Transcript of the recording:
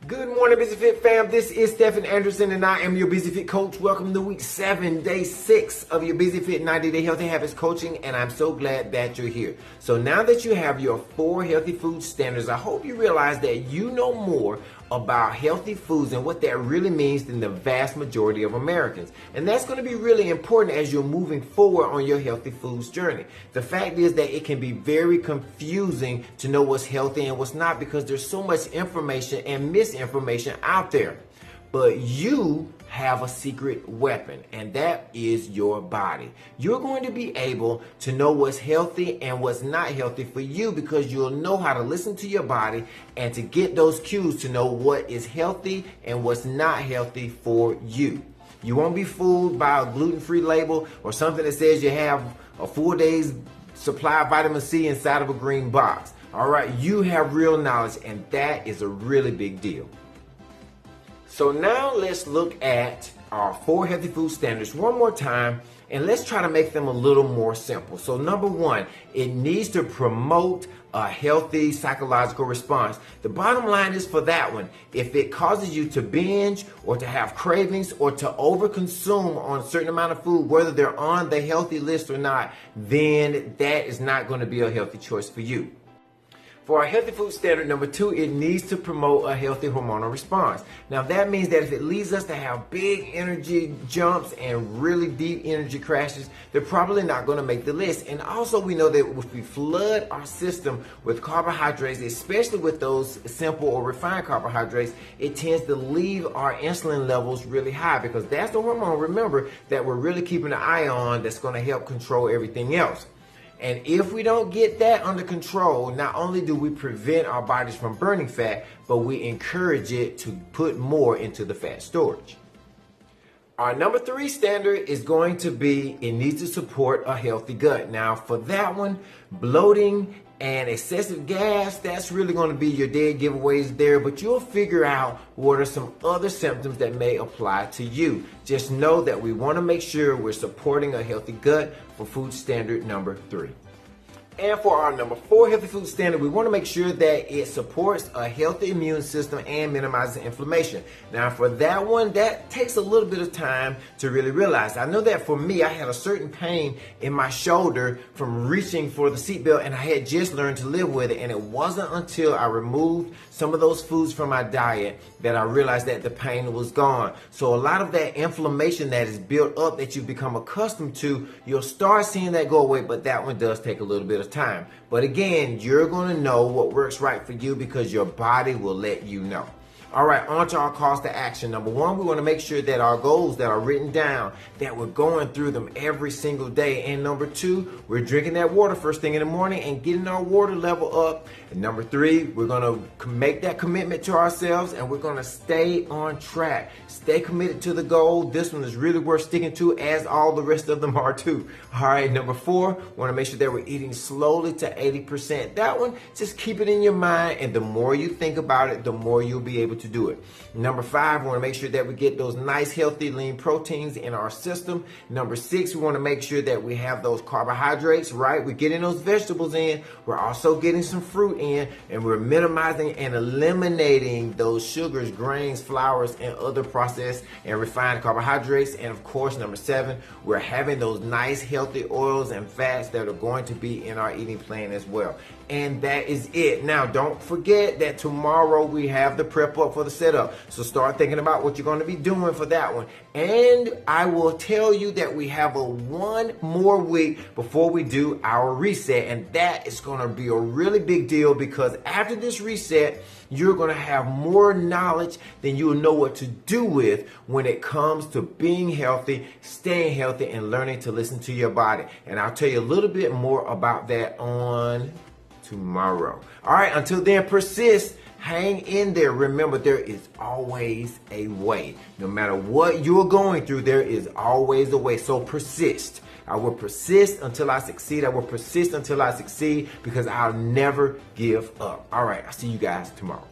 Good morning, Busy Fit fam. This is Stephen Anderson, and I am your Busy Fit coach. Welcome to week 7, day 6 of your Busy Fit 90-day Healthy Habits coaching, and I'm so glad that you're here. So now that you have your 4 healthy food standards, I hope you realize that you know more about healthy foods and what that really means than the vast majority of Americans. And that's going to be really important as you're moving forward on your healthy foods journey. The fact is that it can be very confusing to know what's healthy and what's not because there's so much information and misinformation out there. But you have a secret weapon, and that is your body. You're going to be able to know what's healthy and what's not healthy for you because you'll know how to listen to your body and to get those cues to know what is healthy and what's not healthy for you. You won't be fooled by a gluten-free label or something that says you have a 4 days supply of vitamin C inside of a green box. All right, you have real knowledge, and that is a really big deal. So now let's look at our 4 healthy food standards one more time, and let's try to make them a little more simple. So number 1, it needs to promote a healthy psychological response. The bottom line is for that one, if it causes you to binge or to have cravings or to overconsume on a certain amount of food, whether they're on the healthy list or not, then that is not going to be a healthy choice for you. For our healthy food standard number 2, it needs to promote a healthy hormonal response. Now that means that if it leads us to have big energy jumps and really deep energy crashes, they're probably not going to make the list. And also we know that if we flood our system with carbohydrates, especially with those simple or refined carbohydrates, it tends to leave our insulin levels really high because that's the hormone, remember, that we're really keeping an eye on that's going to help control everything else. And if we don't get that under control, not only do we prevent our bodies from burning fat, but we encourage it to put more into the fat storage. Our number 3 standard is going to be it needs to support a healthy gut. Now for that one, bloating and excessive gas, that's really going to be your dead giveaways there, but you'll figure out what are some other symptoms that may apply to you. Just know that we want to make sure we're supporting a healthy gut for food standard number 3. And for our number 4 healthy food standard, we want to make sure that it supports a healthy immune system and minimizes inflammation. Now for that one, that takes a little bit of time to really realize. I know that for me, I had a certain pain in my shoulder from reaching for the seatbelt, and I had just learned to live with it. And it wasn't until I removed some of those foods from my diet that I realized that the pain was gone. So a lot of that inflammation that is built up that you've become accustomed to, you'll start seeing that go away, but that one does take a little bit of time. But again, you're going to know what works right for you because your body will let you know. All right, on to our calls to action. Number 1, we want to make sure that our goals that are written down, that we're going through them every single day. And number 2, we're drinking that water first thing in the morning and getting our water level up. And number 3, we're going to make that commitment to ourselves and we're going to stay on track. Stay committed to the goal. This one is really worth sticking to, as all the rest of them are too. All right, number 4, we want to make sure that we're eating slowly to 80%. That one, just keep it in your mind, and the more you think about it, the more you'll be able to do it. Number 5, we want to make sure that we get those nice, healthy, lean proteins in our system. Number 6, we want to make sure that we have those carbohydrates, right? We're getting those vegetables in. We're also getting some fruit in, and we're minimizing and eliminating those sugars, grains, flours, and other processed and refined carbohydrates. And of course, number 7, we're having those nice, healthy oils and fats that are going to be in our eating plan as well. And that is it. Now, don't forget that tomorrow we have the prep up for the setup. So start thinking about what you're going to be doing for that one. And I will tell you that we have one more week before we do our reset. And that is going to be a really big deal because after this reset, you're going to have more knowledge than you'll know what to do with when it comes to being healthy, staying healthy, and learning to listen to your body. And I'll tell you a little bit more about that on tomorrow. All right, until then, persist. Hang in there. Remember, there is always a way. No matter what you're going through, there is always a way. So persist. I will persist until I succeed. I will persist until I succeed because I'll never give up. All right, I'll see you guys tomorrow.